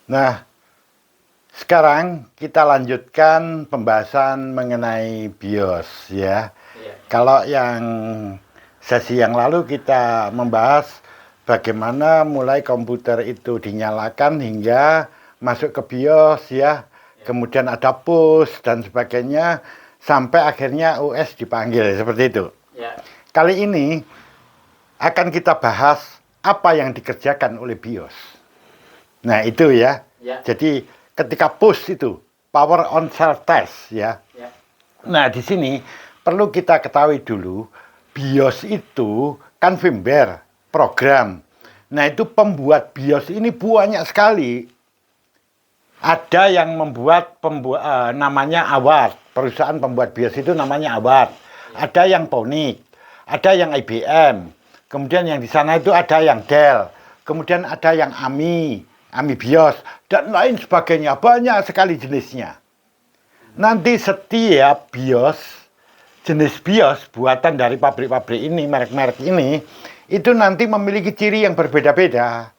Nah, sekarang kita lanjutkan pembahasan mengenai BIOS ya. Iya. Kalau yang sesi yang lalu kita membahas bagaimana mulai komputer itu dinyalakan hingga masuk ke BIOS ya. Kemudian ada push dan sebagainya sampai akhirnya US dipanggil seperti itu. Ya. Kali ini akan kita bahas apa yang dikerjakan oleh BIOS. Nah, itu ya. Ya. Jadi ketika push itu power on self test ya. Ya. Nah, di sini perlu kita ketahui dulu BIOS itu kan firmware, program. Nah, itu pembuat BIOS ini banyak sekali. Ada yang membuat namanya Award. Perusahaan pembuat BIOS itu namanya Award. Ada yang Phonik, ada yang IBM. Kemudian yang di sana itu ada yang Dell. Kemudian ada yang AMI BIOS dan lain sebagainya. Banyak sekali jenisnya. Nanti setiap BIOS, jenis BIOS buatan dari pabrik-pabrik ini, merek-merek ini, itu nanti memiliki ciri yang berbeda-beda.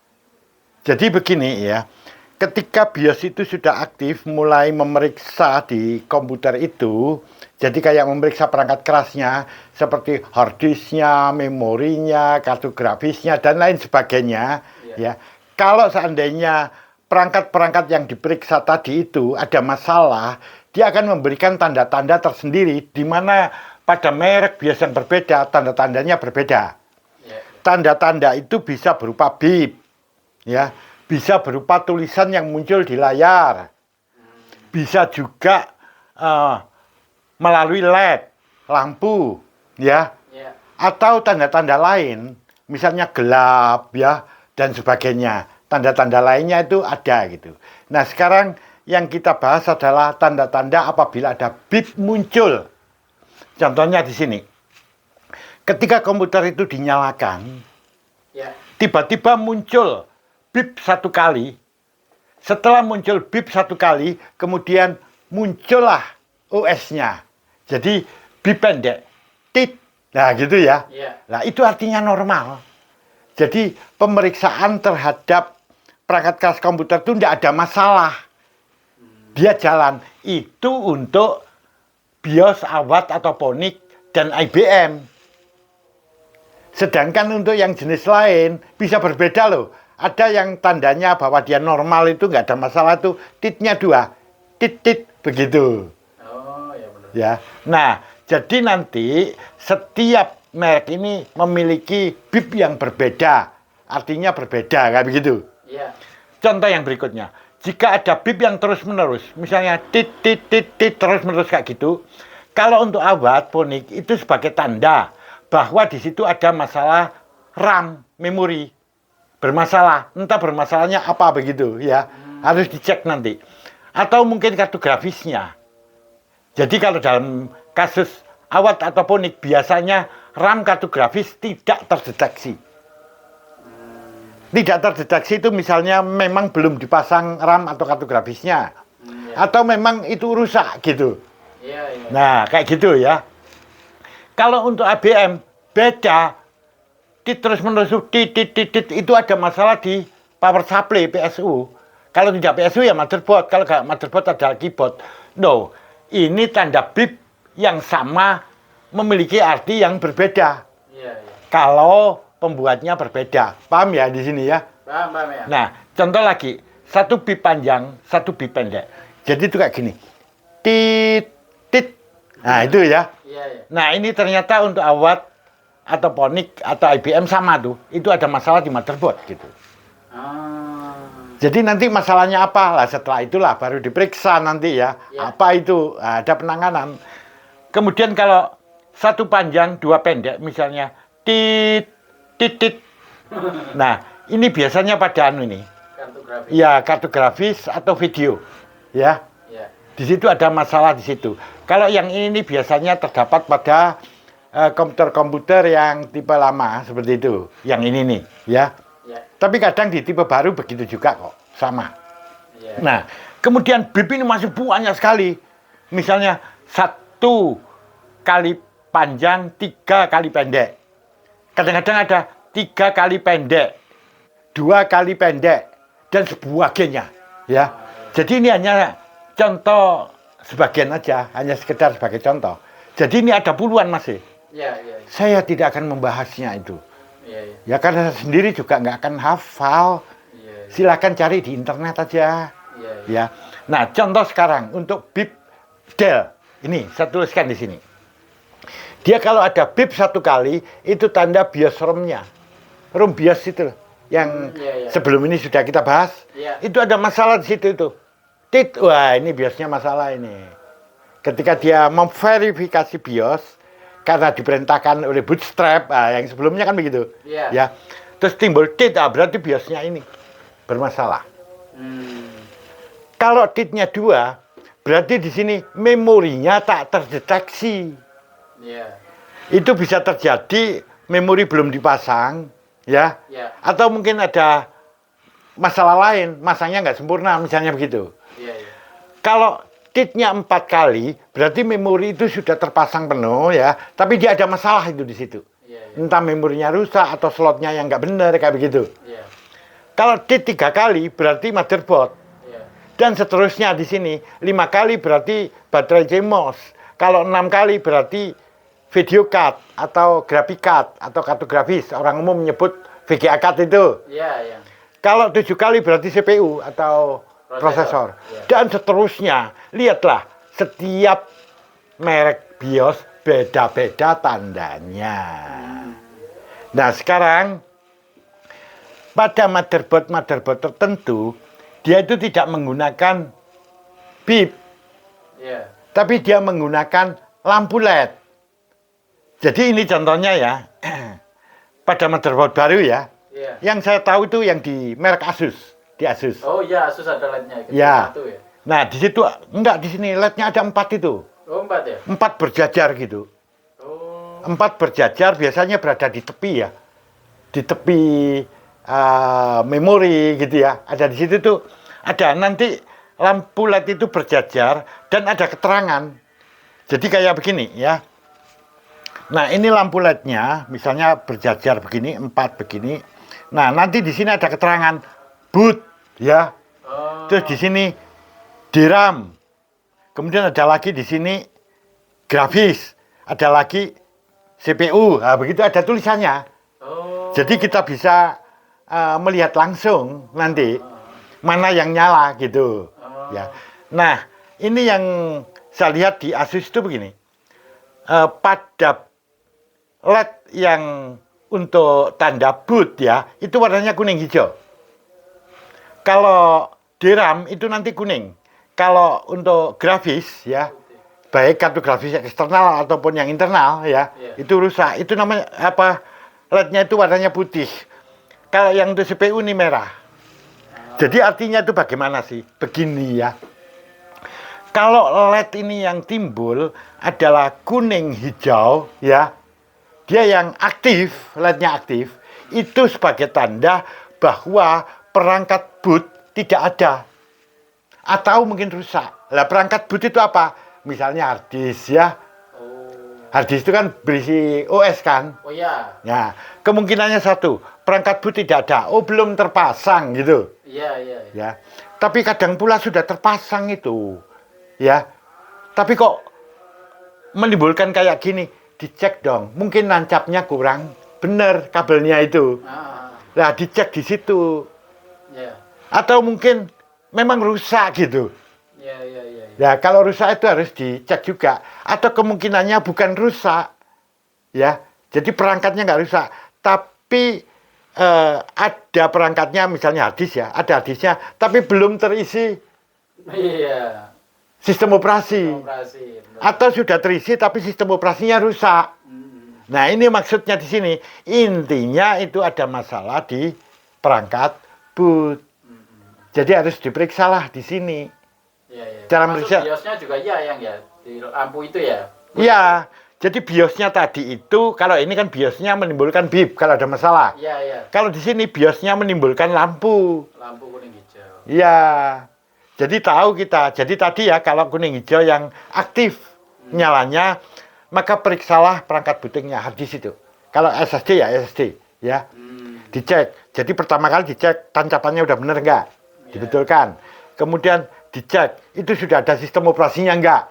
Jadi begini ya, ketika BIOS itu sudah aktif, mulai memeriksa di komputer itu, jadi kayak memeriksa perangkat kerasnya, seperti hard disknya, memorinya, kartu grafisnya, dan lain sebagainya. Ya, kalau seandainya perangkat-perangkat yang diperiksa tadi itu ada masalah, dia akan memberikan tanda-tanda tersendiri, di mana pada merek BIOS yang berbeda, tanda-tandanya berbeda. Tanda-tanda itu bisa berupa bip, ya, bisa berupa tulisan yang muncul di layar, bisa juga melalui LED, lampu, ya, atau tanda-tanda lain, misalnya gelap, ya, dan sebagainya. Tanda-tanda lainnya itu ada gitu. Nah, sekarang yang kita bahas adalah tanda-tanda apabila ada bip muncul. Contohnya di sini. Ketika komputer itu dinyalakan, tiba-tiba muncul bip satu kali. Setelah muncul bip satu kali, kemudian muncullah OS-nya. Jadi bip pendek, tit. Nah gitu ya. Nah itu artinya normal. Jadi pemeriksaan terhadap perangkat keras komputer itu tidak ada masalah. Dia jalan. Itu untuk BIOS, Award atau Phonik dan IBM. Sedangkan untuk yang jenis lain bisa berbeda loh. Ada yang tandanya bahwa dia normal itu nggak ada masalah tuh, titnya 2, tit begitu. Oh ya benar. Ya, nah jadi nanti setiap merek ini memiliki bip yang berbeda, artinya berbeda, kayak begitu. Iya. Contoh yang berikutnya, jika ada bip yang terus menerus, misalnya tit terus menerus kayak gitu, kalau untuk Award, Phonik itu sebagai tanda bahwa di situ ada masalah RAM, memori bermasalah, entah bermasalahnya apa begitu ya, harus dicek nanti. Atau mungkin kartu grafisnya. Jadi kalau dalam kasus Award atau Phonik biasanya RAM kartu grafis tidak terdeteksi. Tidak terdeteksi itu misalnya memang belum dipasang RAM atau kartu grafisnya, atau memang itu rusak gitu. Nah kayak gitu ya. Kalau untuk IBM beda, terus menerus itu ada masalah di power supply PSU. Kalau tidak PSU ya motherboard, kalau nggak motherboard ada keyboard. No, ini tanda bip yang sama memiliki arti yang berbeda. Kalau pembuatnya berbeda, paham ya di sini ya? Paham ya. Nah, contoh lagi, satu bip panjang, satu bip pendek. Jadi itu kayak gini, tit. Nah itu ya. Nah ini ternyata untuk Award atau Phonik atau IBM sama tuh, itu ada masalah di motherboard gitu. Jadi nanti masalahnya apa lah, setelah itulah baru diperiksa nanti ya. Apa itu, ada penanganan. Kemudian kalau satu panjang dua pendek misalnya tit. Nah ini biasanya pada ini Kartu grafis. ya, kartu grafis atau video ya. Di situ ada masalah di situ. Kalau yang ini biasanya terdapat pada komputer-komputer yang tipe lama seperti itu. Yang ini nih, ya. Tapi kadang di tipe baru begitu juga kok, sama. Nah, kemudian bip ini masih banyak sekali. Misalnya 1 kali panjang, 3 kali pendek. Kadang-kadang ada 3 kali pendek, 2 kali pendek, dan sebagainya. Ya. Jadi ini hanya contoh sebagian aja, hanya sekedar sebagai contoh. Jadi ini ada puluhan masih. Iya, iya. Saya tidak akan membahasnya itu. Iya, iya. Ya karena saya sendiri juga nggak akan hafal. Iya, iya. Silakan cari di internet aja. Iya, iya. Ya. Nah, contoh sekarang untuk bib del. Ini saya tuliskan di sini. Dia kalau ada bib satu kali itu tanda bios ROM-nya. ROM bios itu loh, yang Iya, iya. sebelum ini sudah kita bahas. Iya. Itu ada masalah di situ itu. Wah, ini biosnya masalah ini. Ketika dia memverifikasi bios karena diperintahkan oleh Bootstrap, yang sebelumnya kan begitu. Iya. Ya. Terus timbul berarti biosnya ini bermasalah. Kalau titnya 2, berarti di sini memorinya tak terdeteksi. Iya. Itu bisa terjadi memori belum dipasang, ya. Iya. Atau mungkin ada masalah lain, masangnya nggak sempurna, misalnya begitu. Iya, iya. Kalau titnya 4 kali, berarti memori itu sudah terpasang penuh, ya. Tapi dia ada masalah itu di situ. Iya, iya. Entah memorinya rusak atau slotnya yang nggak benar, kayak begitu. Iya. Kalau tit 3 kali, berarti motherboard. Iya. Dan seterusnya di sini 5 kali berarti baterai CMOS. Kalau 6 kali berarti video card atau graphic card atau kartu grafis. Orang umum menyebut VGA card itu. Iya, iya. Kalau 7 kali berarti CPU atau prosesor. Iya. Dan seterusnya. Lihatlah, setiap merek BIOS beda-beda tandanya. Nah, sekarang pada motherboard tertentu dia itu tidak menggunakan bib, Iya. tapi dia menggunakan lampu LED. Jadi ini contohnya ya, pada motherboard baru ya, Iya. yang saya tahu itu yang di merek Asus, di Asus. Oh iya, Asus ada LED-nya. Gitu. Ya. Satu ya. Nah di situ enggak, di sini LED-nya ada 4 itu, Oh 4 ya. 4 berjajar gitu, Oh. 4 berjajar biasanya berada di tepi ya, di tepi memori gitu ya. Ada di situ tuh, ada nanti lampu LED itu berjajar dan ada keterangan. Jadi kayak begini ya. Nah ini lampu LED-nya, misalnya berjajar begini, 4 begini. Nah nanti di sini ada keterangan boot ya. Oh. Terus di sini DRAM. Kemudian ada lagi di sini grafis. Ada lagi CPU. Nah begitu ada tulisannya. Oh. Jadi kita bisa melihat langsung nanti mana yang nyala gitu. Ya. Nah ini yang saya lihat di Asus itu begini. Pada LED yang untuk tanda boot ya, itu warnanya kuning hijau. Kalau DRAM itu nanti kuning. Kalau untuk grafis ya, baik kartu grafis eksternal ataupun yang internal ya, itu rusak. Itu namanya apa? LED-nya itu warnanya putih. Kalau yang untuk CPU ini merah. Jadi artinya itu bagaimana sih? Begini ya. Kalau LED ini yang timbul adalah kuning hijau ya, dia yang aktif, LED-nya aktif, itu sebagai tanda bahwa perangkat boot tidak ada atau mungkin rusak. Lah perangkat boot itu apa? Misalnya hard disk ya. Hard disk itu kan berisi OS kan. Oh iya. Nah, kemungkinannya satu, perangkat boot tidak ada. Oh, belum terpasang gitu. Iya, iya. Ya. Tapi kadang pula sudah terpasang itu. Ya. Tapi kok menimbulkan kayak gini, dicek dong. Mungkin nancapnya kurang benar kabelnya itu. Nah, dicek di situ. Iya. Atau mungkin memang rusak gitu. Iya, iya, iya. Ya, kalau rusak itu harus dicek juga. Atau kemungkinannya bukan rusak. Ya, jadi perangkatnya nggak rusak. Tapi ada perangkatnya, misalnya hard disk ya. Ada hard disknya, tapi belum terisi Iya. sistem operasi. Operasi. Benar. Atau sudah terisi, tapi sistem operasinya rusak. Nah, ini maksudnya di sini. Intinya itu ada masalah di perangkat boot. Jadi harus diperiksalah di sini. Iya, iya. Cara Masuk meriksa. BIOS-nya juga iya yang ya di lampu itu ya. Iya, jadi BIOS-nya tadi itu, kalau ini kan BIOS-nya menimbulkan bip kalau ada masalah. Iya, iya. Kalau di sini BIOS-nya menimbulkan lampu. Lampu kuning hijau. Iya. Jadi tahu kita. Jadi tadi ya kalau kuning hijau yang aktif nyalanya, maka periksalah perangkat bootingnya hard disk itu. Kalau SSD ya SSD, ya. Dicek. Jadi pertama kali dicek tancapannya udah bener enggak? Dibetulkan. kemudian dicek itu sudah ada sistem operasinya enggak,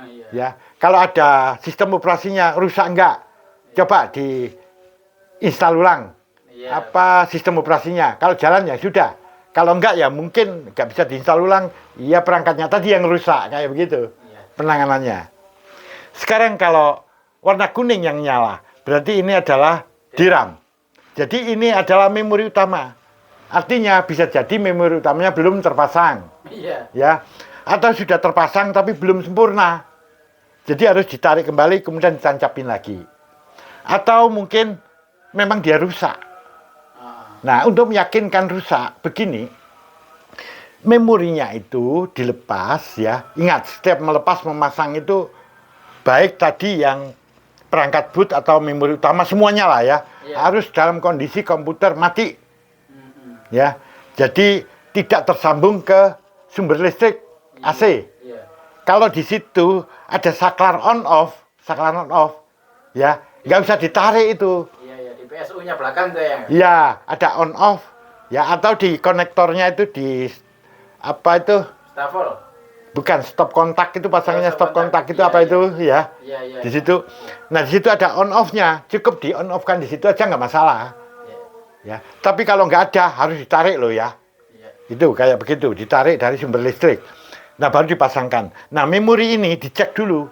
Iya. ya. Kalau ada sistem operasinya rusak enggak, coba diinstal ulang. Iya. Apa sistem operasinya? Kalau jalan ya sudah. Kalau enggak ya mungkin nggak bisa diinstal ulang. Iya perangkatnya tadi yang rusak kayak begitu Iya. penanganannya. Sekarang kalau warna kuning yang nyala, berarti ini adalah DRAM. Jadi ini adalah memori utama. Artinya bisa jadi memori utamanya belum terpasang, Iya. ya. Atau sudah terpasang tapi belum sempurna. Jadi harus ditarik kembali kemudian ditancapin lagi. Atau mungkin memang dia rusak. Nah, untuk meyakinkan rusak, begini, memorinya itu dilepas ya. Ingat, setiap melepas memasang itu baik tadi yang perangkat boot atau memori utama semuanya lah ya, Iya. harus dalam kondisi komputer mati. Ya. Jadi tidak tersambung ke sumber listrik AC. Iya. Kalau di situ ada saklar on off, ya, nggak usah ditarik itu. Iya, iya. Di PSU-nya belakang tuh ya. Ya, ada on off. Ya, atau di konektornya itu di apa itu? Stafel. Bukan stop kontak itu pasangannya Stop stop kontak kontak. itu Iya, apa iya. itu ya? Iya, iya. Di situ. Nah, di situ ada on off-nya. Cukup di on off kan di situ aja nggak masalah. Iya. Ya. Tapi kalau nggak ada harus ditarik loh ya. Iya. Itu kayak begitu, ditarik dari sumber listrik. Nah, baru dipasangkan. Nah, memori ini dicek dulu.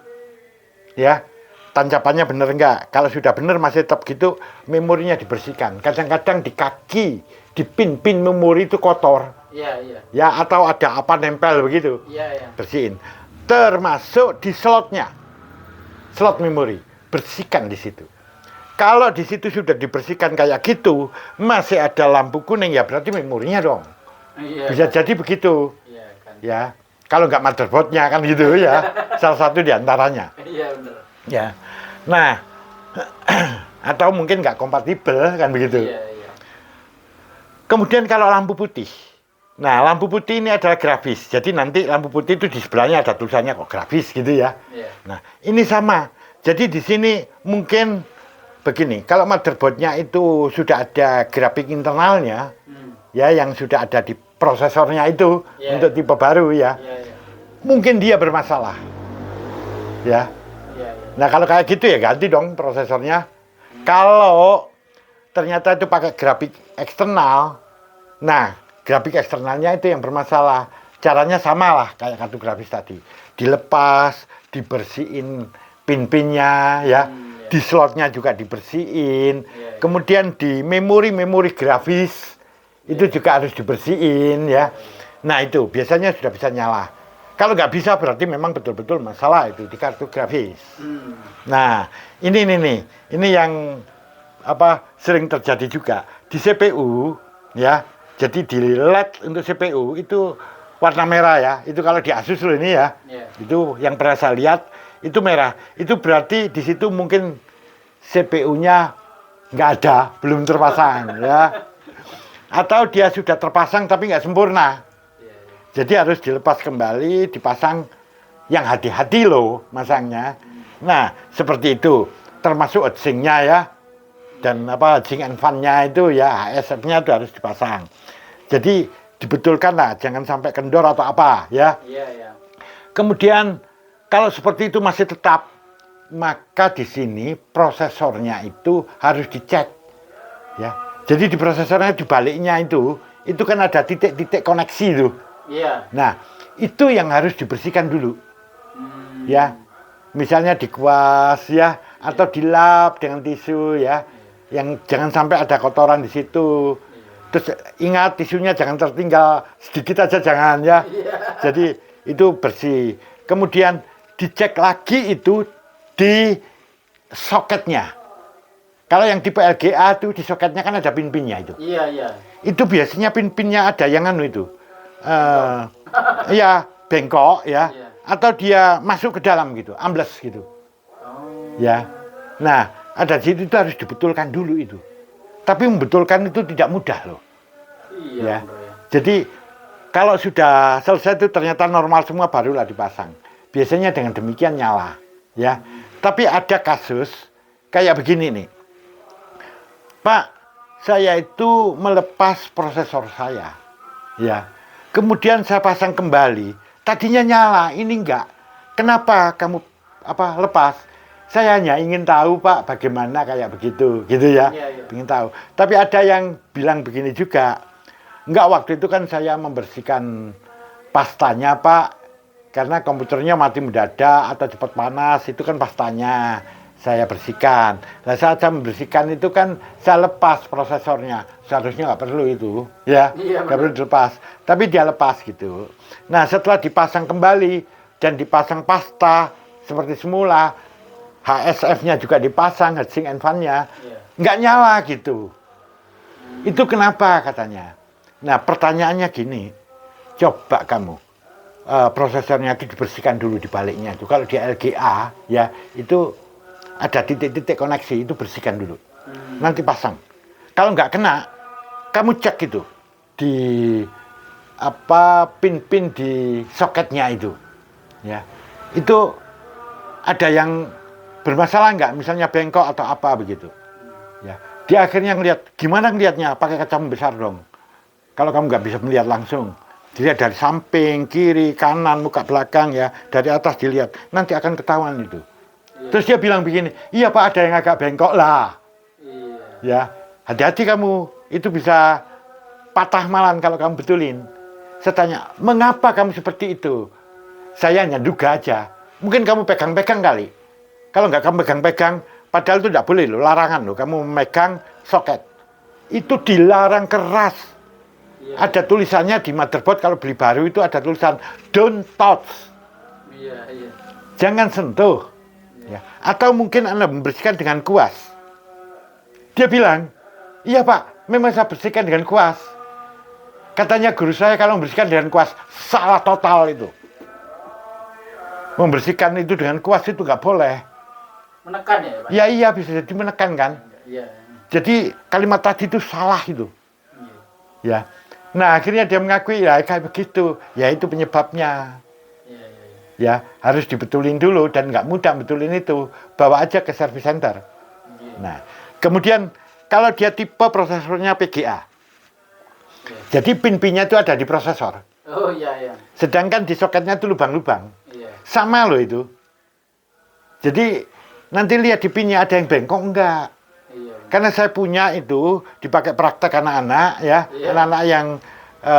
Ya. Tancapannya bener enggak? Kalau sudah bener masih tetap gitu, memorinya dibersihkan. Kadang-kadang di kaki, di pin-pin memori itu kotor. Iya, iya. Ya, atau ada apa nempel begitu. Iya, iya. Bersihin. Termasuk di slotnya. Slot memori. Bersihkan di situ. Kalau di situ sudah dibersihkan kayak gitu, masih ada lampu kuning ya berarti memorinya dong. Iya. Bisa jadi begitu. Iya, kan. Ya. Kalau nggak motherboardnya kan gitu ya. Salah satu di antaranya. Iya, bener. Ya. Nah, atau mungkin nggak kompatibel kan begitu. Iya, iya. Kemudian kalau lampu putih. Nah, lampu putih ini adalah grafis. Jadi nanti lampu putih itu di sebelahnya ada tulisannya kok grafis gitu ya. Iya. Nah, ini sama. Jadi di sini mungkin begini, kalau motherboardnya itu sudah ada grafik internalnya, ya yang sudah ada di prosesornya itu Iya. untuk tipe baru ya, Iya, iya. mungkin dia bermasalah. Ya. Iya, iya. Nah, kalau kayak gitu ya ganti dong prosesornya. Kalau ternyata itu pakai grafik eksternal, nah grafik eksternalnya itu yang bermasalah. Caranya sama lah kayak kartu grafis tadi. Dilepas, dibersihin pin-pinnya ya. Iya. Di slotnya juga dibersihin. Iya. Kemudian di memori grafis itu juga harus dibersihin ya. Nah, itu biasanya sudah bisa nyala. Kalau nggak bisa berarti memang betul-betul masalah itu di kartu grafis. Nah, ini nih. Ini yang sering terjadi juga di CPU ya. Jadi di LED untuk CPU itu warna merah ya. Itu kalau di Asus loh ini ya. Iya. Itu yang pernah saya lihat itu merah. Itu berarti di situ mungkin CPU-nya nggak ada, belum terpasang ya. Atau dia sudah terpasang tapi nggak sempurna. Iya, iya. Jadi harus dilepas kembali, dipasang yang hati-hati loh masangnya. Nah, seperti itu. Termasuk heatsinknya ya. Dan heatsink and fan-nya itu ya, HSF-nya itu harus dipasang. Jadi dibetulkan lah, jangan sampai kendor atau apa ya. Iya, iya. Kemudian kalau seperti itu masih tetap, maka di sini prosesornya itu harus dicek. Ya. Jadi di prosesornya di baliknya itu kan ada titik-titik koneksi itu. Iya. Nah, itu yang harus dibersihkan dulu. Ya. Misalnya dikuas ya atau dilap dengan tisu ya. Yang jangan sampai ada kotoran di situ. Terus ingat tisunya jangan tertinggal sedikit aja jangan ya. Jadi itu bersih. Kemudian dicek lagi itu di soketnya. Kalau yang tipe LGA itu di soketnya kan ada pin-pinnya itu. Iya, iya. Itu biasanya pin-pinnya ada yang anu itu. Ya bengkok ya. Iya. Atau dia masuk ke dalam gitu, ambles gitu. Oh. Ya. Nah, ada di situ itu harus dibetulkan dulu itu. Tapi membetulkan itu tidak mudah loh. Iya, Ya. bener ya. Jadi kalau sudah selesai itu ternyata normal semua barulah dipasang. Biasanya dengan demikian nyala, ya. Tapi ada kasus kayak begini nih. Pak, saya itu melepas prosesor saya. Ya. Kemudian saya pasang kembali. Tadinya nyala, ini enggak. Kenapa kamu lepas? Saya hanya ingin tahu Pak, bagaimana kayak begitu, gitu ya. Iya. Ingin tahu. Tapi ada yang bilang begini juga. Enggak, waktu itu kan saya membersihkan pastanya Pak. Karena komputernya mati mendadak atau cepat panas, itu kan pastanya saya bersihkan. Nah saat saya membersihkan itu kan saya lepas prosesornya. Seharusnya nggak perlu itu, ya. Iya, Nggak perlu dilepas. Tapi dia lepas gitu. Nah setelah dipasang kembali dan dipasang pasta seperti semula, HSF-nya juga dipasang, heatsink and fan-nya, Iya. nggak nyala gitu. Itu kenapa katanya. Nah pertanyaannya gini, coba kamu prosesornya itu dibersihkan dulu di baliknya itu. Kalau di LGA ya itu ada titik-titik koneksi, itu bersihkan dulu. Nanti pasang. Kalau nggak kena, kamu cek itu di pin-pin di soketnya itu. Ya. Itu ada yang bermasalah nggak? Misalnya bengkok atau apa begitu. Ya. Dia akhirnya ngelihat, gimana ngelihatnya? Pakai kaca besar dong. Kalau kamu nggak bisa melihat langsung. Dilihat dari samping, kiri, kanan, muka belakang ya. Dari atas dilihat. Nanti akan ketahuan itu. Iya. Terus dia bilang begini, iya Pak ada yang agak bengkok lah. Iya. Ya, hati-hati kamu. Itu bisa patah malam kalau kamu betulin. Saya tanya, mengapa kamu seperti itu? Saya hanya duga aja. Mungkin kamu pegang-pegang kali. Kalau nggak kamu pegang-pegang, padahal itu tidak boleh loh, larangan loh. Kamu memegang soket. Itu dilarang keras. Iya. Ada tulisannya di motherboard kalau beli baru itu ada tulisan don't touch. Iya. Jangan sentuh. Ya. Atau mungkin Anda membersihkan dengan kuas. Dia bilang, iya Pak, memang saya bersihkan dengan kuas. Katanya guru saya kalau membersihkan dengan kuas, salah total itu. Membersihkan itu dengan kuas itu nggak boleh. Menekan ya Pak? Ya iya bisa jadi menekan kan. Iya. Jadi kalimat tadi itu salah itu. Iya. Ya. Nah akhirnya dia mengakui ya kayak begitu. Ya itu penyebabnya. Iya. Ya harus dibetulin dulu dan nggak mudah betulin itu. Bawa aja ke service center. Iya. Nah kemudian kalau dia tipe prosesornya PGA. Iya. Jadi pin-pinnya itu ada di prosesor. Oh iya. Sedangkan di soketnya itu lubang-lubang. Iya. Sama loh itu. Jadi nanti lihat di pinnya ada yang bengkok enggak. Iya. Karena saya punya itu dipakai praktek anak-anak ya, Iya. anak-anak yang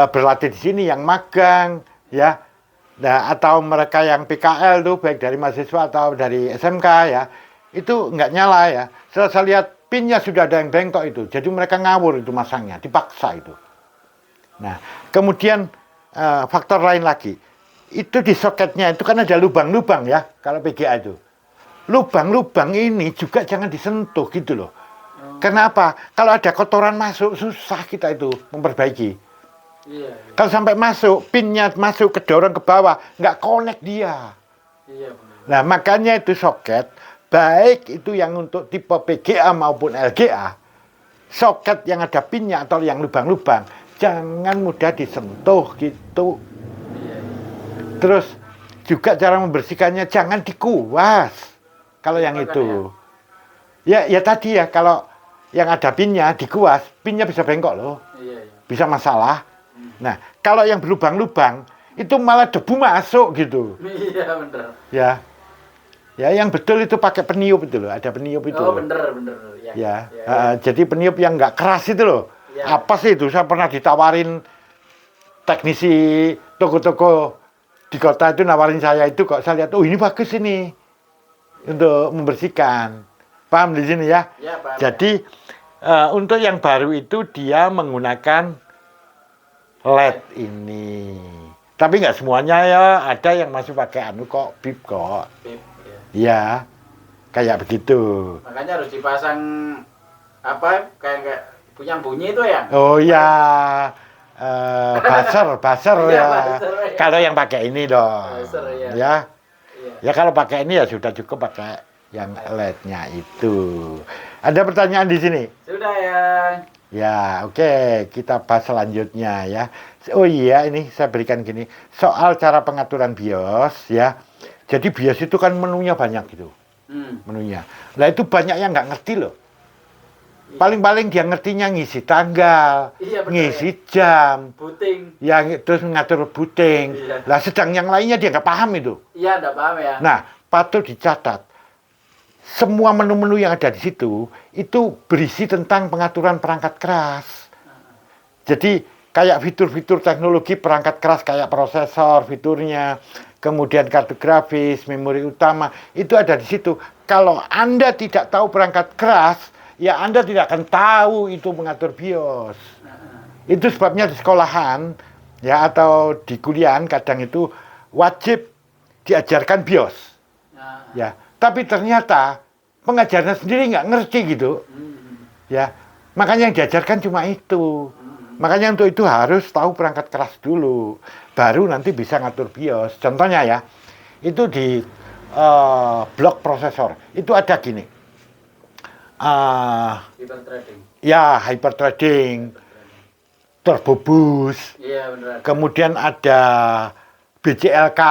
berlatih di sini, yang magang ya, nah, atau mereka yang PKL tuh baik dari mahasiswa atau dari SMK ya, itu nggak nyala ya. Setelah saya lihat pinnya sudah ada yang bengkok itu, jadi mereka ngawur itu masangnya, dipaksa itu. Nah, kemudian faktor lain lagi, itu di soketnya itu kan ada lubang-lubang ya, kalau PGA itu. Lubang-lubang ini juga jangan disentuh gitu loh. Kenapa? Kalau ada kotoran masuk, susah kita itu memperbaiki. Iya. Kalau sampai masuk, pinnya masuk, kedorong ke bawah, nggak connect dia. Iya benar. Nah, makanya itu soket, baik itu yang untuk tipe PGA maupun LGA, soket yang ada pinnya atau yang lubang-lubang, jangan mudah disentuh gitu. Iya. Terus juga cara membersihkannya jangan dikuas. Kalau yang itu. Ya tadi ya, kalau yang ada pinnya dikuas, pinnya bisa bengkok loh. Iya. Bisa masalah. Nah, kalau yang berlubang-lubang, itu malah debu masuk gitu. Iya benar. Ya. Ya, yang betul itu pakai peniup itu loh, ada peniup itu. Oh benar. Ya. Jadi peniup yang nggak keras itu loh. Ya. Apa sih itu? Saya pernah ditawarin teknisi toko-toko di kota itu nawarin saya itu, kok saya lihat, oh ini bagus ini untuk membersihkan. Paham di sini ya? Ya, paham. Jadi untuk yang baru itu dia menggunakan LED ini. Tapi nggak semuanya ya, ada yang masih pakai anu kok, bip kok. Pip, ya. Ya, kayak begitu. Makanya harus dipasang apa kayak punya bunyi itu ya? Oh ya, buzzer Iya, ya. buzzer, ya. Kalau yang pakai ini dong. Buzzer, ya. Ya, Iya. ya kalau pakai ini ya sudah cukup pakai yang LED-nya itu. Ada pertanyaan di sini? Sudah ya. Ya, oke, kita bahas selanjutnya ya. Oh iya, ini saya berikan gini. Soal cara pengaturan BIOS ya. Jadi BIOS itu kan menunya banyak gitu, menunya. Nah itu banyak yang nggak ngerti loh. Paling-paling dia ngertinya ngisi tanggal, Iya, betul, ngisi jam, Booting. yang terus ngatur booting. Iya. Lah sedang yang lainnya dia nggak paham itu. Iya, enggak paham ya. Nah, patut dicatat. Semua menu-menu yang ada di situ itu berisi tentang pengaturan perangkat keras. Jadi kayak fitur-fitur teknologi perangkat keras kayak prosesor, fiturnya, kemudian kartu grafis, memori utama, itu ada di situ. Kalau Anda tidak tahu perangkat keras, ya Anda tidak akan tahu itu mengatur BIOS. Itu sebabnya di sekolahan ya atau di kuliah kadang itu wajib diajarkan BIOS. Nah, Ya, tapi ternyata pengajarnya sendiri nggak ngerti gitu. Ya, makanya yang diajarkan cuma itu. Makanya untuk itu harus tahu perangkat keras dulu, baru nanti bisa ngatur BIOS. Contohnya ya, itu di blok prosesor itu ada gini. Hyper trading. Ya, hyperthreading, turbo boost, Iya, benar. kemudian ada BCLK,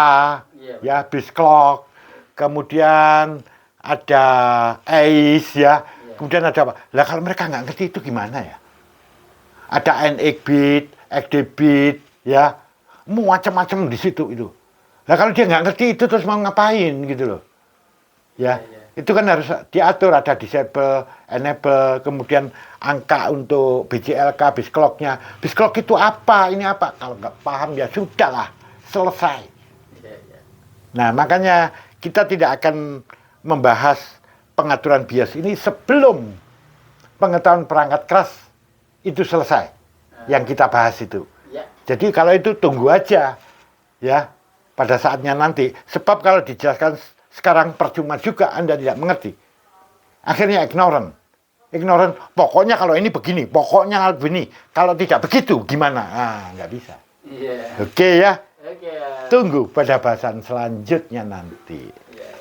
Iya. ya, base clock, kemudian ada ACE, ya, kemudian ada apa? Lah kalau mereka nggak ngerti itu gimana ya? Ada NX bit, XD bit, ya, macam-macam di situ itu. Lah kalau dia nggak ngerti itu terus mau ngapain gitu loh, ya. Iya. Itu kan harus diatur, ada disable, enable, kemudian angka untuk BCLK, base clock-nya. Base clock itu apa, ini apa? Kalau nggak paham ya sudahlah, selesai. Iya, iya. Nah, makanya kita tidak akan membahas pengaturan BIOS ini sebelum pengetahuan perangkat keras itu selesai. Yang kita bahas itu. Iya. Jadi kalau itu tunggu aja, ya, pada saatnya nanti. Sebab kalau dijelaskan sekarang percuma juga Anda tidak mengerti. Akhirnya ignorant. Ignorant, pokoknya kalau ini begini, pokoknya begini. Kalau tidak begitu, gimana? Ah, nggak bisa. Iya. Oke ya, Oke. tunggu pada bahasan selanjutnya nanti. Iya.